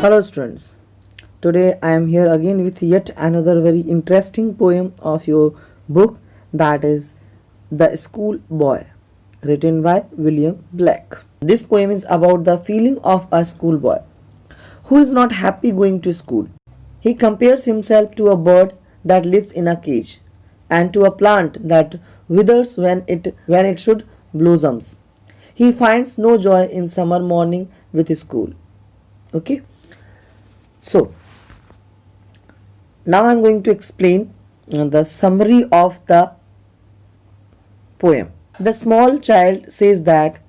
Hello students. Today I am here again with yet another very interesting poem of your book, that is The School Boy, written by William Blake. This poem is about the feeling of a schoolboy who is not happy going to school. He compares himself to a bird that lives in a cage and to a plant that withers when it should blossoms. He finds no joy in summer morning with school. Okay? So, now I am going to explain the summary of the poem. The small child says that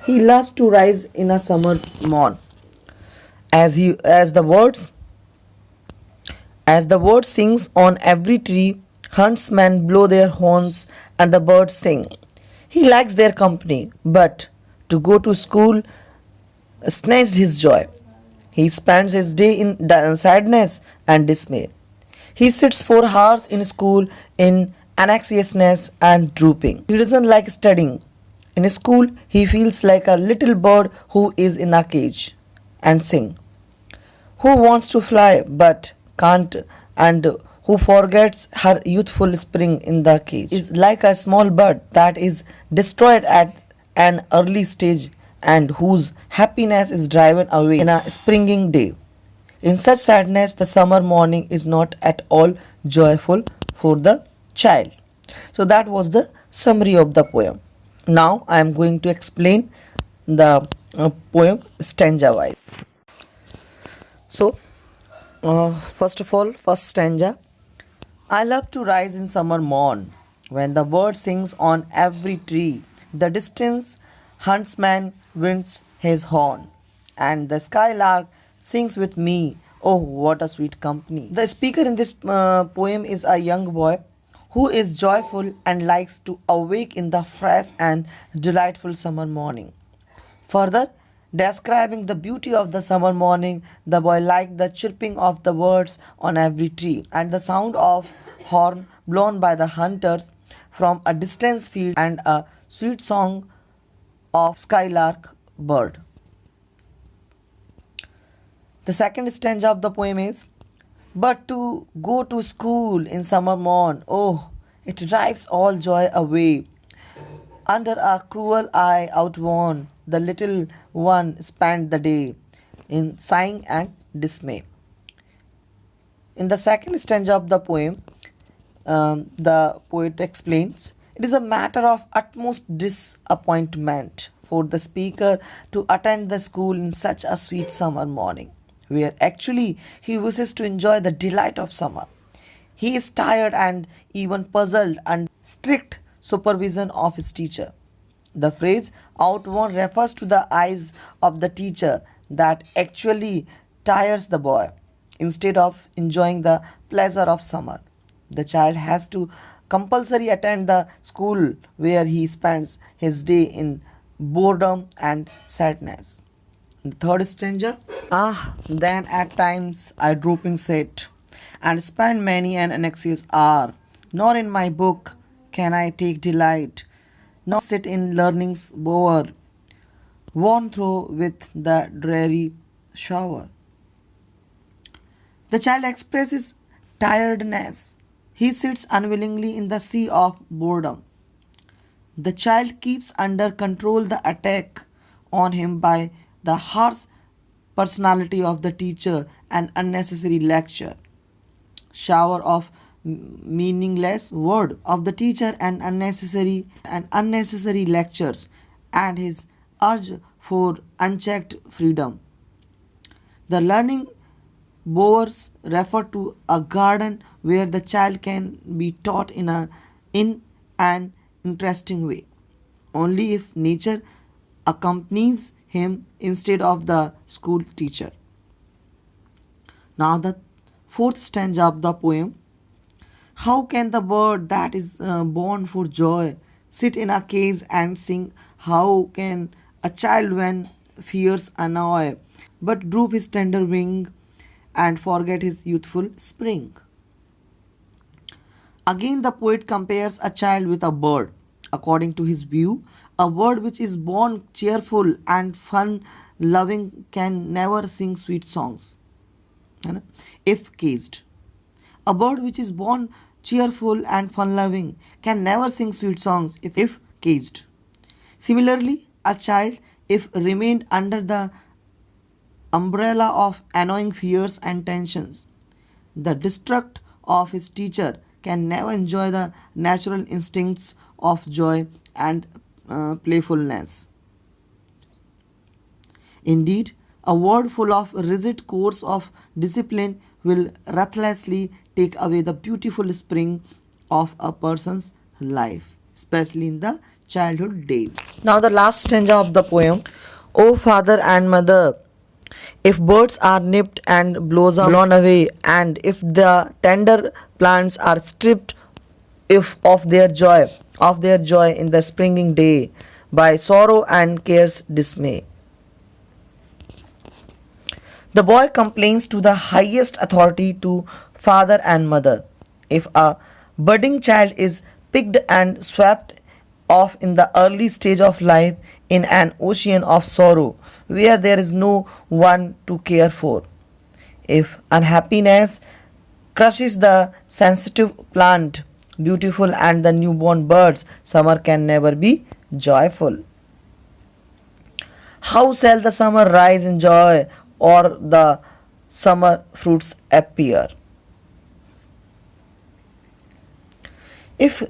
he loves to rise in a summer morn. As the word sings on every tree, huntsmen blow their horns and the birds sing. He likes their company, but to go to school snatched his joy. He spends his day in sadness and dismay. He sits for hours in school in anxiousness and drooping. He doesn't like studying. In school, he feels like a little bird who is in a cage and sing. Who wants to fly but can't, and who forgets her youthful spring in the cage is like a small bird that is destroyed at an early stage and whose happiness is driven away in a springing day. In such sadness, the summer morning is not at all joyful for the child. So, that was the summary of the poem. Now, I am going to explain the poem stanza wise. So, first of all, first stanza. I love to rise in summer morn when the bird sings on every tree. The distance huntsman winds his horn, and the skylark sings with me. Oh, what a sweet company. The speaker in this poem is a young boy who is joyful and likes to awake in the fresh and delightful summer morning. Further, describing the beauty of the summer morning, the boy liked the chirping of the birds on every tree and the sound of horn blown by the hunters from a distant field and a sweet song of skylark bird. The second stanza of the poem is, but to go to school in summer morn, oh, it drives all joy away. Under a cruel eye outworn, the little one spent the day in sighing and dismay. In the second stanza of the poem, the poet explains, it is a matter of utmost disappointment for the speaker to attend the school in such a sweet summer morning, where actually he wishes to enjoy the delight of summer. He is tired and even puzzled under strict supervision of his teacher. The phrase outworn refers to the eyes of the teacher that actually tires the boy instead of enjoying the pleasure of summer. The child has to compulsory attend the school where he spends his day in boredom and sadness. The third stanza. Ah, then at times I drooping sit and spend many an anxious hour. Nor in my book can I take delight, nor sit in learning's bower, worn through with the dreary shower. The child expresses tiredness. He sits unwillingly in the sea of boredom. The child keeps under control the attack on him by the harsh personality of the teacher and unnecessary lecture. Shower of meaningless word of the teacher and unnecessary lectures and his urge for unchecked freedom. The learning bowers refer to a garden where the child can be taught in an interesting way, only if nature accompanies him instead of the school teacher. Now the fourth stanza of the poem. How can the bird that is born for joy sit in a cage and sing? How can a child when fears annoy but droop his tender wing and forget his youthful spring? Again, the poet compares a child with a bird. According to his view, a bird which is born cheerful and fun loving can never sing sweet songs. है ना. If caged, a bird which is born cheerful and fun loving can never sing sweet songs if caged. Similarly, a child, if remained under the umbrella of annoying fears and tensions, the distrust of his teacher, can never enjoy the natural instincts of joy and playfulness. Indeed, a world full of rigid course of discipline will ruthlessly take away the beautiful spring of a person's life, especially in the childhood days. Now, the last stanza of the poem. O father and mother, if birds are nipped and blossom blown away, and if the tender plants are stripped if of their joy in the springing day, by sorrow and care's dismay. The boy complains to the highest authority, to father and mother. If a budding child is picked and swept off in the early stage of life in an ocean of sorrow where there is no one to care for, if unhappiness crushes the sensitive plant, beautiful and the newborn birds, summer can never be joyful. How shall the summer rise in joy, or the summer fruits appear? If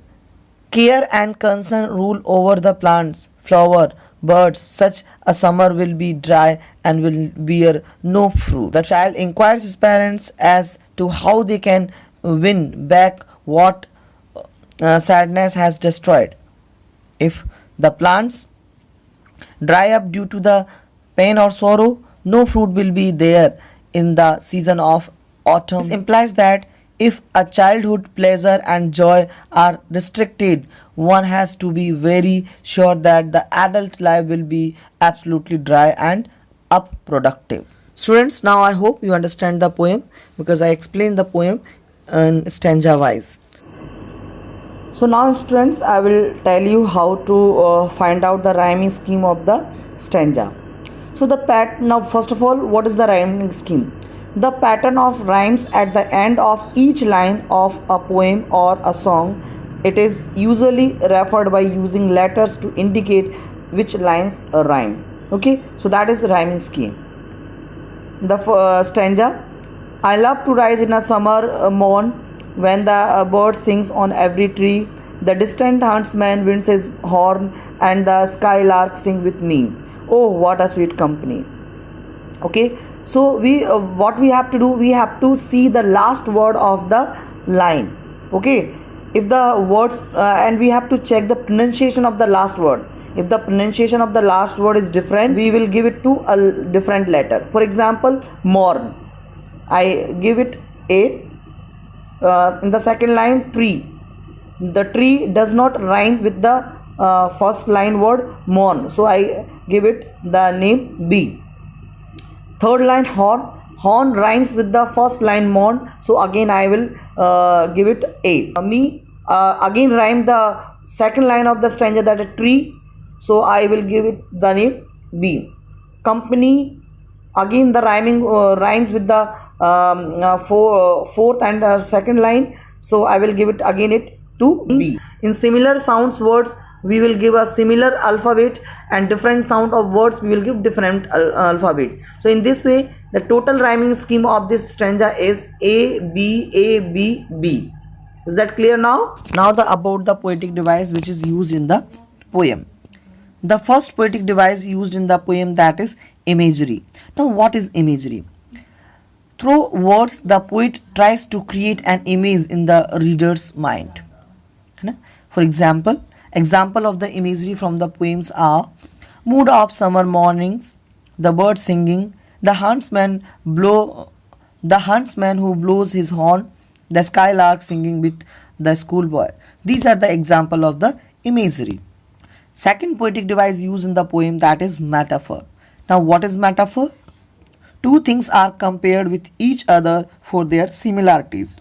care and concern rule over the plants, flower, birds, such a summer will be dry and will bear no fruit. The child inquires his parents as to how they can win back what sadness has destroyed. If the plants dry up due to the pain or sorrow, no fruit will be there in the season of autumn. This implies that if a childhood pleasure and joy are restricted, one has to be very sure that the adult life will be absolutely dry and unproductive. Students, now I hope you understand the poem because I explained the poem in stanza wise. So now students, I will tell you how to find out the rhyming scheme of the stanza. So now first of all, what is the rhyming scheme? The pattern of rhymes at the end of each line of a poem or a song. It is usually referred by using letters to indicate which lines rhyme. Okay, so that is the rhyming scheme. The stanza. I love to rise in a summer morn when the bird sings on every tree. The distant huntsman winds his horn and the skylark sing with me. Oh, what a sweet company. Okay, so we what we have to do, we have to see the last word of the line. Okay, if the words and we have to check the pronunciation of the last word. If the pronunciation of the last word is different, we will give it to a different letter. For example, morn, I give it a. In the second line, tree, the tree does not rhyme with the first line word morn, so I give it the name B. Third line, horn rhymes with the first line morn, so again I will give it A. Me again rhyme the second line of the stanza, that a tree, so I will give it the name B. Company, again the rhyming rhymes with the fourth and second line, so I will give it again it to B. In similar sounds words, we will give a similar alphabet, and different sound of words we will give different alphabet. So in this way, the total rhyming scheme of this stanza is A B A B B. Is that clear now? Now about the poetic device which is used in the poem. The first poetic device used in the poem, that is imagery. Now what is imagery? Through words, the poet tries to create an image in the reader's mind. For example of the imagery from the poems are mood of summer mornings, the bird singing, the huntsman who blows his horn, the skylark singing with the schoolboy. These are the example of the imagery. Second poetic device used in the poem, that is metaphor. Now what is metaphor? Two things are compared with each other for their similarities.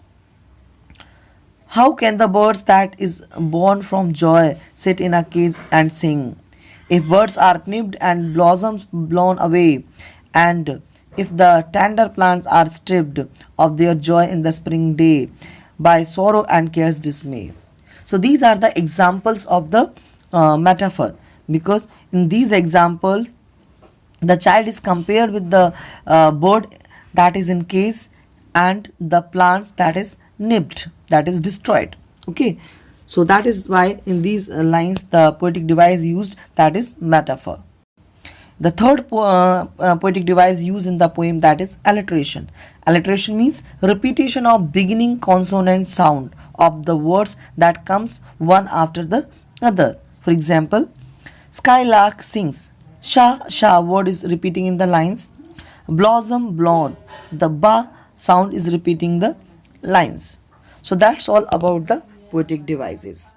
How can the birds that is born from joy sit in a cage and sing? If birds are nipped and blossoms blown away, and if the tender plants are stripped of their joy in the spring day by sorrow and care's dismay. So these are the examples of the metaphor, because in these examples the child is compared with the bird that is in case and the plants that is nipped, that is destroyed. Okay, so that is why in these lines the poetic device used, that is metaphor. The third poetic device used in the poem, that is alliteration. Alliteration means repetition of beginning consonant sound of the words that comes one after the other. For example, skylark sings. Sha sha word is repeating in the lines. Blossom blonde. The ba sound is repeating the lines. So that's all about the poetic devices.